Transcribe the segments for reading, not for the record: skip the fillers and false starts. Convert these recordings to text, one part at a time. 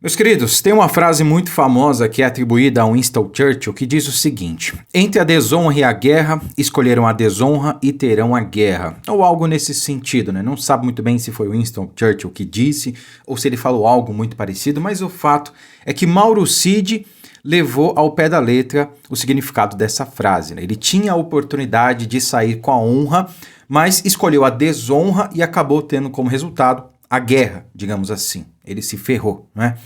Meus queridos, tem uma frase muito famosa que é atribuída a Winston Churchill que diz o seguinte: entre a desonra e a guerra, escolheram a desonra e terão a guerra. Ou algo nesse sentido, né? Não sabe muito bem se foi Winston Churchill que disse ou se ele falou algo muito parecido, mas o fato é que Mauro Cid levou ao pé da letra o significado dessa frase, né? Ele tinha a oportunidade de sair com a honra, mas escolheu a desonra e acabou tendo como resultado a guerra, digamos assim. Ele se ferrou, né?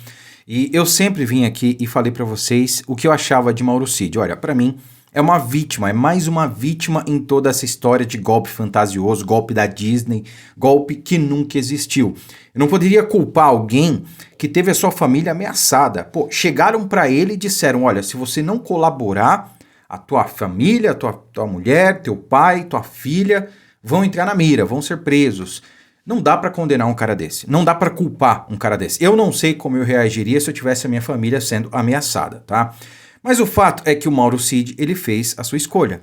E eu sempre vim aqui e falei pra vocês o que eu achava de Mauro Cid. Olha, pra mim é uma vítima, é mais uma vítima em toda essa história de golpe fantasioso, golpe da Disney, golpe que nunca existiu. Eu não poderia culpar alguém que teve a sua família ameaçada. Pô, chegaram pra ele e disseram: olha, se você não colaborar, a tua família, tua mulher, teu pai, tua filha vão entrar na mira, vão ser presos. Não dá pra condenar um cara desse. Não dá pra culpar um cara desse. Eu não sei como eu reagiria se eu tivesse a minha família sendo ameaçada, tá? Mas o fato é que o Mauro Cid, ele fez a sua escolha.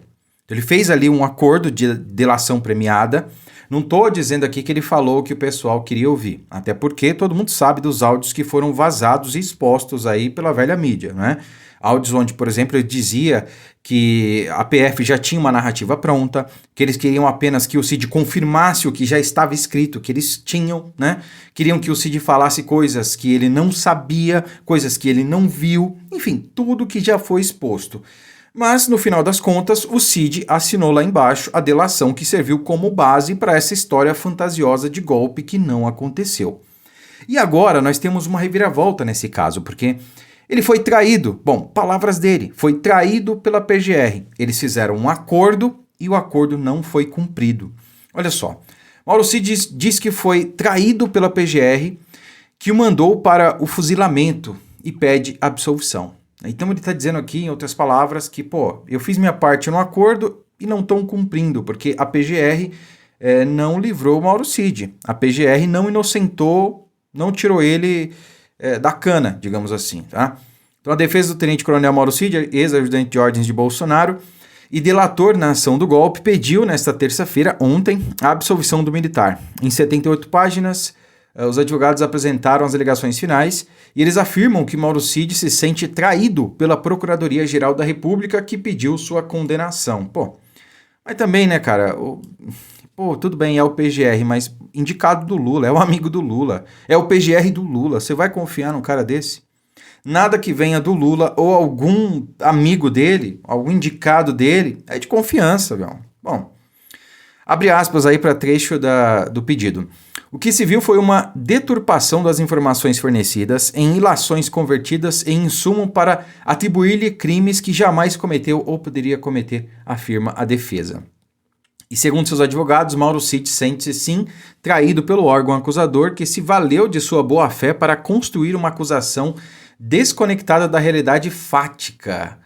Ele fez ali um acordo de delação premiada. Não tô dizendo aqui que ele falou o que o pessoal queria ouvir. Até porque todo mundo sabe dos áudios que foram vazados e expostos aí pela velha mídia, né? Áudios onde, por exemplo, ele dizia que a PF já tinha uma narrativa pronta, que eles queriam apenas que o Cid confirmasse o que já estava escrito, que eles tinham, né? Queriam que o Cid falasse coisas que ele não sabia, coisas que ele não viu, enfim, tudo que já foi exposto. Mas, no final das contas, o Cid assinou lá embaixo a delação que serviu como base para essa história fantasiosa de golpe que não aconteceu. E agora nós temos uma reviravolta nesse caso, porque ele foi traído. Bom, palavras dele, foi traído pela PGR. Eles fizeram um acordo e o acordo não foi cumprido. Olha só, Mauro Cid diz que foi traído pela PGR, que o mandou para o fuzilamento e pede absolvição. Então ele está dizendo aqui, em outras palavras, que, pô, eu fiz minha parte no acordo e não estão cumprindo, porque a PGR não livrou o Mauro Cid. A PGR não inocentou, não tirou ele da cana, digamos assim, tá? Então a defesa do tenente-coronel Mauro Cid, ex-ajudante de ordens de Bolsonaro e delator na ação do golpe, pediu nesta terça-feira, ontem, a absolvição do militar. Em 78 páginas, os advogados apresentaram as alegações finais e eles afirmam que Mauro Cid se sente traído pela Procuradoria-Geral da República que pediu sua condenação. Pô, mas também, né, cara, pô, tudo bem, é o PGR, mas indicado do Lula, é o amigo do Lula, é o PGR do Lula, você vai confiar num cara desse? Nada que venha do Lula ou algum amigo dele, algum indicado dele, é de confiança, viu? Bom, abre aspas aí para trecho do pedido. O que se viu foi uma deturpação das informações fornecidas em ilações convertidas em insumo para atribuir-lhe crimes que jamais cometeu ou poderia cometer, afirma a defesa. E segundo seus advogados, Mauro Cid sente-se sim traído pelo órgão acusador que se valeu de sua boa-fé para construir uma acusação desconectada da realidade fática.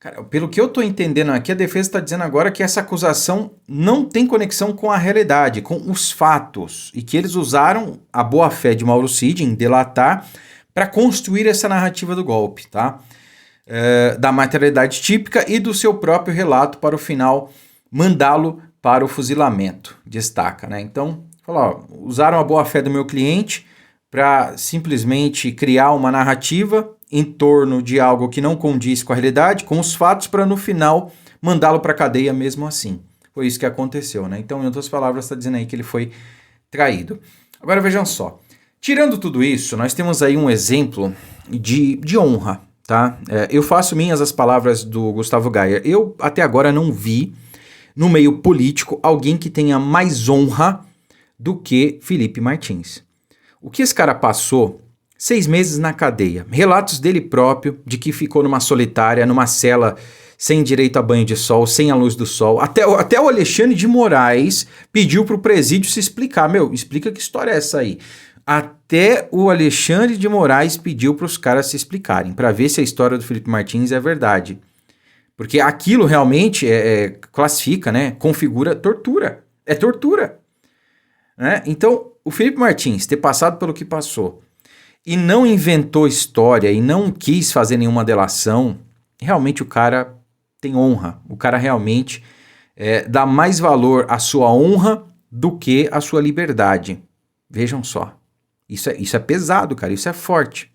Cara, pelo que eu estou entendendo aqui, a defesa está dizendo agora que essa acusação não tem conexão com a realidade, com os fatos, e que eles usaram a boa-fé de Mauro Cid em delatar para construir essa narrativa do golpe, tá? Da materialidade típica e do seu próprio relato para o final mandá-lo para o fuzilamento, destaca, né? Então, usaram a boa-fé do meu cliente para simplesmente criar uma narrativa em torno de algo que não condiz com a realidade, com os fatos, para no final mandá-lo para a cadeia mesmo assim. Foi isso que aconteceu, né? Então, em outras palavras, está dizendo aí que ele foi traído. Agora vejam só, tirando tudo isso, nós temos aí um exemplo de honra, tá? Eu faço minhas as palavras do Gustavo Gayer. Eu até agora não vi no meio político alguém que tenha mais honra do que Felipe Martins. O que esse cara passou 6 meses na cadeia, relatos dele próprio de que ficou numa solitária, numa cela sem direito a banho de sol, sem a luz do sol. Até o Alexandre de Moraes pediu pro presídio se explicar. Meu, explica que história é essa aí. Até o Alexandre de Moraes pediu pros caras se explicarem, para ver se a história do Felipe Martins é verdade. Porque aquilo realmente classifica, né? Configura tortura. É tortura. Né? Então, o Felipe Martins ter passado pelo que passou e não inventou história e não quis fazer nenhuma delação, realmente o cara tem honra. O cara realmente dá mais valor à sua honra do que à sua liberdade. Vejam só. Isso é pesado, cara. Isso é forte.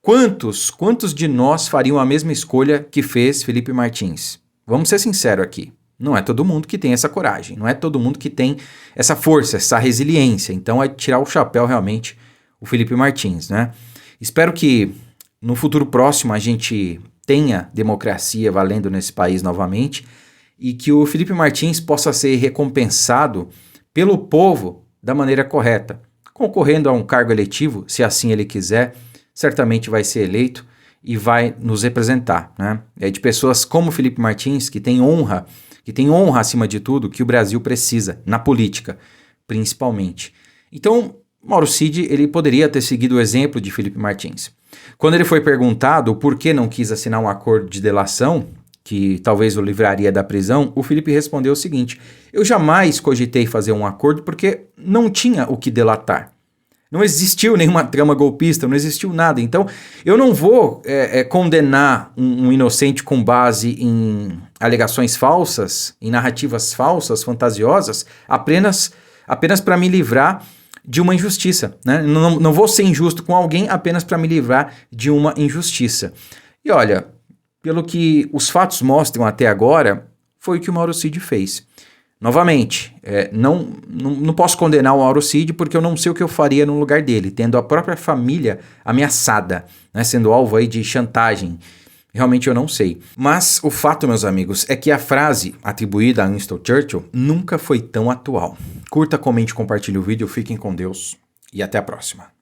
Quantos de nós fariam a mesma escolha que fez Felipe Martins? Vamos ser sinceros aqui. Não é todo mundo que tem essa coragem, não é todo mundo que tem essa força, essa resiliência. Então é tirar o chapéu realmente o Felipe Martins, né? Espero que no futuro próximo a gente tenha democracia valendo nesse país novamente e que o Felipe Martins possa ser recompensado pelo povo da maneira correta, concorrendo a um cargo eletivo, se assim ele quiser, certamente vai ser eleito e vai nos representar, né? É de pessoas como Felipe Martins, que tem honra acima de tudo, que o Brasil precisa, na política, principalmente. Então, Mauro Cid, ele poderia ter seguido o exemplo de Felipe Martins. Quando ele foi perguntado por que não quis assinar um acordo de delação, que talvez o livraria da prisão, o Felipe respondeu o seguinte: eu jamais cogitei fazer um acordo porque não tinha o que delatar. Não existiu nenhuma trama golpista, não existiu nada. Então, eu não vou condenar um inocente com base em alegações falsas, em narrativas falsas, fantasiosas, apenas para me livrar de uma injustiça, né? Não vou ser injusto com alguém apenas para me livrar de uma injustiça. E olha, pelo que os fatos mostram até agora, foi o que o Mauro Cid fez. Novamente, não posso condenar o Mauro Cid porque eu não sei o que eu faria no lugar dele, tendo a própria família ameaçada, né, sendo alvo aí de chantagem. Realmente eu não sei. Mas o fato, meus amigos, é que a frase atribuída a Winston Churchill nunca foi tão atual. Curta, comente, compartilhe o vídeo, fiquem com Deus e até a próxima.